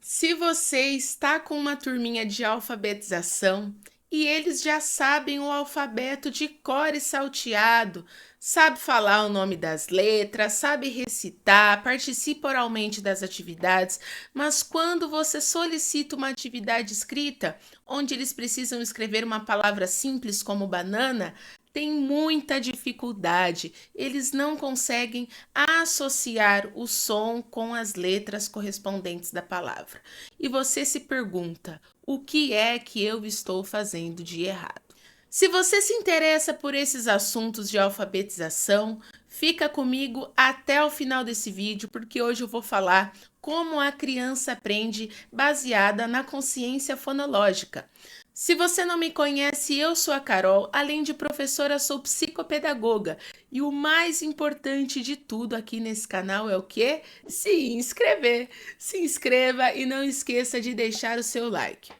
Se você está com uma turminha de alfabetização e eles já sabem o alfabeto de cor e salteado, sabe falar o nome das letras, sabe recitar, participa oralmente das atividades, mas quando você solicita uma atividade escrita, onde eles precisam escrever uma palavra simples como banana, tem muita dificuldade. Eles não conseguem associar o som com as letras correspondentes da palavra. E você se pergunta: o que é que eu estou fazendo de errado? Se você se interessa por esses assuntos de alfabetização, fica comigo até o final desse vídeo, porque hoje eu vou falar como a criança aprende baseada na consciência fonológica. Se você não me conhece, eu sou a Carol, além de professora, sou psicopedagoga. E o mais importante de tudo aqui nesse canal é o quê? Se inscrever. Se inscreva e não esqueça de deixar o seu like.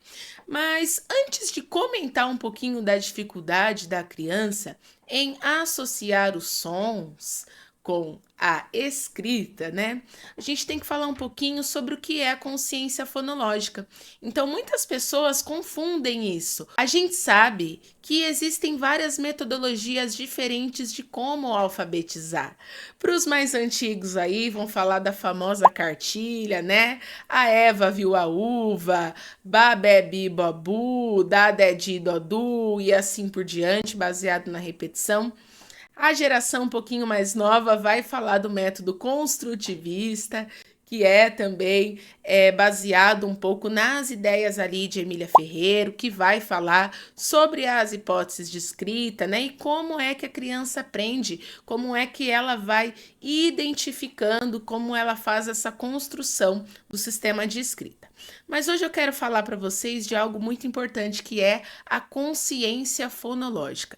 Mas antes de comentar um pouquinho da dificuldade da criança em associar os sons com a escrita, né? A gente tem que falar um pouquinho sobre o que é a consciência fonológica. Então, muitas pessoas confundem isso. A gente sabe que existem várias metodologias diferentes de como alfabetizar. Para os mais antigos aí, vão falar da famosa cartilha, né? A Eva viu a uva, Babebi Bobu, Dadedi Dodu e assim por diante, baseado na repetição. A geração um pouquinho mais nova vai falar do método construtivista, que é também baseado um pouco nas ideias ali de Emília Ferreiro, que vai falar sobre as hipóteses de escrita, né? E como é que a criança aprende, como é que ela vai identificando, como ela faz essa construção do sistema de escrita. Mas hoje eu quero falar para vocês de algo muito importante, que é a consciência fonológica.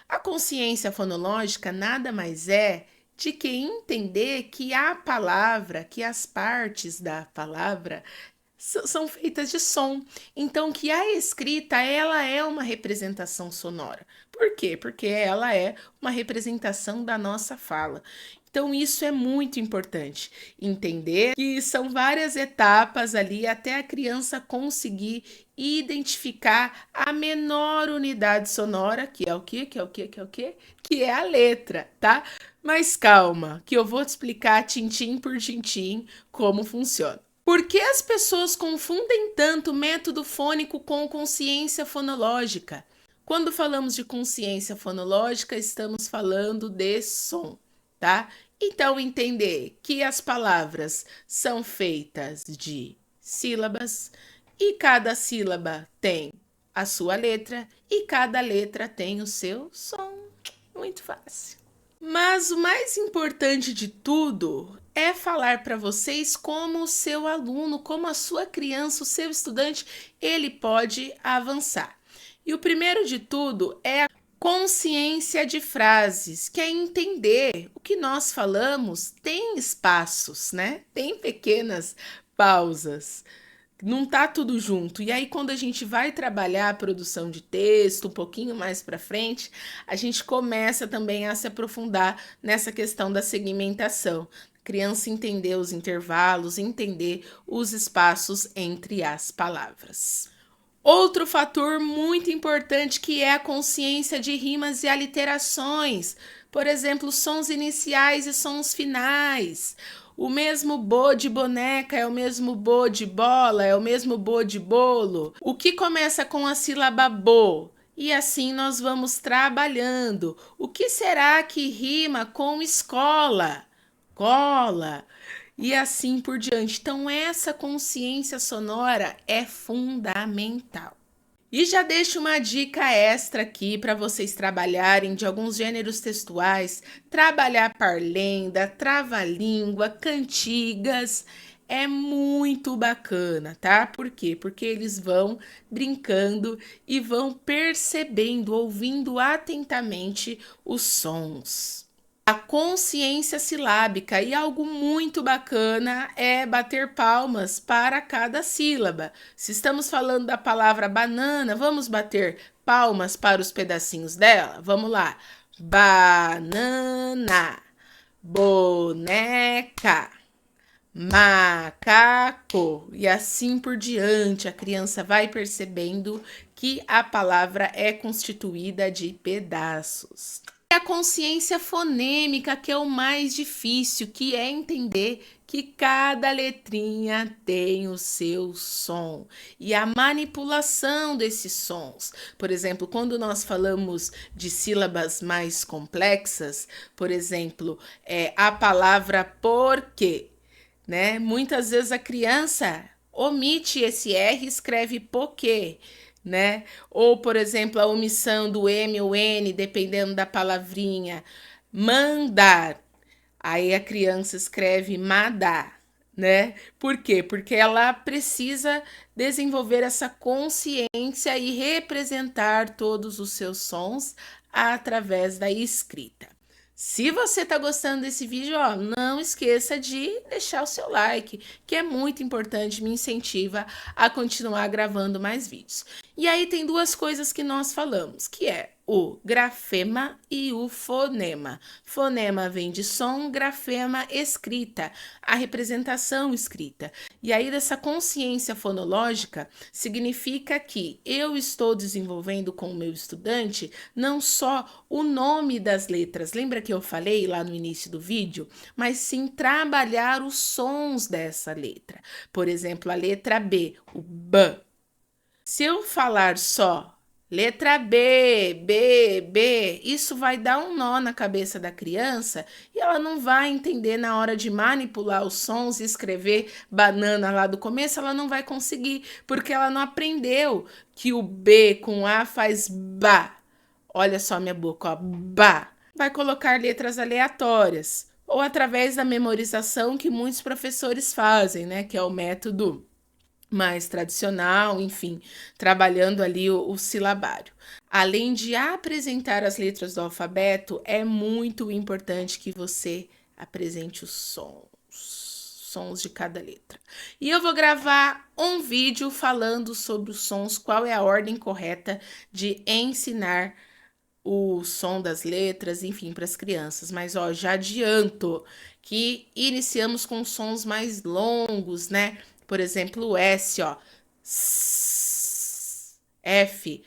A consciência fonológica nada mais é de que entender que a palavra, que as partes da palavra são feitas de som. Então, que a escrita, ela é uma representação sonora. Por quê? Porque ela é uma representação da nossa fala. Então, isso é muito importante. Entender que são várias etapas ali até a criança conseguir identificar a menor unidade sonora, que é o quê? Que é o quê? Que é o quê? Que é a letra, tá? Mas calma, que eu vou te explicar tintim por tintim como funciona. Por que as pessoas confundem tanto método fônico com consciência fonológica? Quando falamos de consciência fonológica, estamos falando de som, tá? Então, entender que as palavras são feitas de sílabas e cada sílaba tem a sua letra e cada letra tem o seu som. Muito fácil. Mas o mais importante de tudo é falar para vocês como o seu aluno, como a sua criança, o seu estudante, ele pode avançar. E o primeiro de tudo é a consciência de frases, que é entender o que nós falamos tem espaços, né? Tem pequenas pausas. Não tá tudo junto. E aí, quando a gente vai trabalhar a produção de texto um pouquinho mais para frente, a gente começa também a se aprofundar nessa questão da segmentação. A criança entender os intervalos, entender os espaços entre as palavras. Outro fator muito importante que é a consciência de rimas e aliterações. Por exemplo, sons iniciais e sons finais. O mesmo bo de boneca é o mesmo bo de bola, é o mesmo bo de bolo. O que começa com a sílaba bo? E assim nós vamos trabalhando. O que será que rima com escola? Cola. E assim por diante. Então, essa consciência sonora é fundamental. E já deixo uma dica extra aqui para vocês trabalharem de alguns gêneros textuais, trabalhar parlenda, trava-língua, cantigas, é muito bacana, tá? Por quê? Porque eles vão brincando e vão percebendo, ouvindo atentamente os sons. A consciência silábica, e algo muito bacana é bater palmas para cada sílaba. Se estamos falando da palavra banana, vamos bater palmas para os pedacinhos dela? Vamos lá. Banana, boneca, macaco, e assim por diante. A criança vai percebendo que a palavra é constituída de pedaços. E a consciência fonêmica, que é o mais difícil, que é entender que cada letrinha tem o seu som e a manipulação desses sons. Por exemplo, quando nós falamos de sílabas mais complexas, por exemplo, a palavra porquê, né? Muitas vezes a criança omite esse R e escreve poquê, né? Ou, por exemplo, a omissão do M ou N, dependendo da palavrinha. Mandar. Aí a criança escreve madar, né? Por quê? Porque ela precisa desenvolver essa consciência e representar todos os seus sons através da escrita. Se você está gostando desse vídeo, ó, não esqueça de deixar o seu like, que é muito importante, me incentiva a continuar gravando mais vídeos. E aí tem duas coisas que nós falamos, que é o grafema e o fonema. Fonema vem de som, grafema escrita, a representação escrita. E aí dessa consciência fonológica significa que eu estou desenvolvendo com o meu estudante não só o nome das letras, lembra que eu falei lá no início do vídeo? Mas sim trabalhar os sons dessa letra. Por exemplo, a letra B, o B. Se eu falar só letra B, B, B, isso vai dar um nó na cabeça da criança e ela não vai entender na hora de manipular os sons e escrever banana lá do começo, ela não vai conseguir, porque ela não aprendeu que o B com A faz ba. Olha só minha boca, ó, ba. Vai colocar letras aleatórias ou através da memorização que muitos professores fazem, né, que é o método mais tradicional, enfim, trabalhando ali o silabário. Além de apresentar as letras do alfabeto, é muito importante que você apresente os sons de cada letra. E eu vou gravar um vídeo falando sobre os sons, qual é a ordem correta de ensinar o som das letras, enfim, para as crianças. Mas, ó, já adianto que iniciamos com sons mais longos, né? Por exemplo, o S, ó. S, F,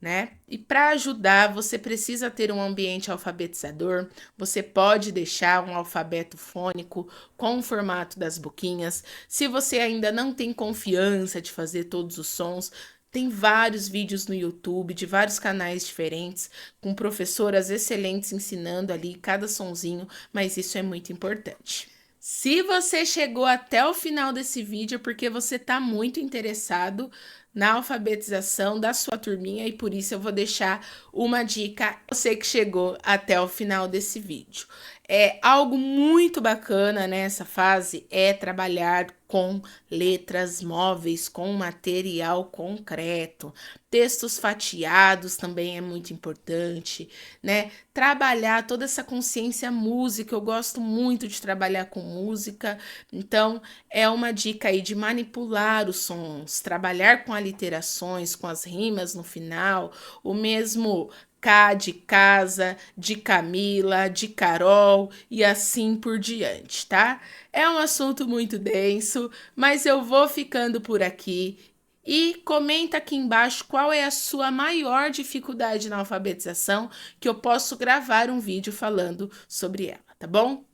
né? E para ajudar, você precisa ter um ambiente alfabetizador. Você pode deixar um alfabeto fônico com o formato das boquinhas. Se você ainda não tem confiança de fazer todos os sons, tem vários vídeos no YouTube de vários canais diferentes, com professoras excelentes ensinando ali cada sonzinho, mas isso é muito importante. Se você chegou até o final desse vídeo, é porque você está muito interessado na alfabetização da sua turminha e por isso eu vou deixar uma dica a você que chegou até o final desse vídeo. É algo muito bacana nessa fase é trabalhar com letras móveis, com material concreto. Textos fatiados também é muito importante, né? Trabalhar toda essa consciência música, eu gosto muito de trabalhar com música, então é uma dica aí de manipular os sons, trabalhar com aliterações, com as rimas no final, o mesmo K de casa, de Camila, de Carol e assim por diante, tá? É um assunto muito denso, mas eu vou ficando por aqui. E comenta aqui embaixo qual é a sua maior dificuldade na alfabetização, que eu posso gravar um vídeo falando sobre ela, tá bom?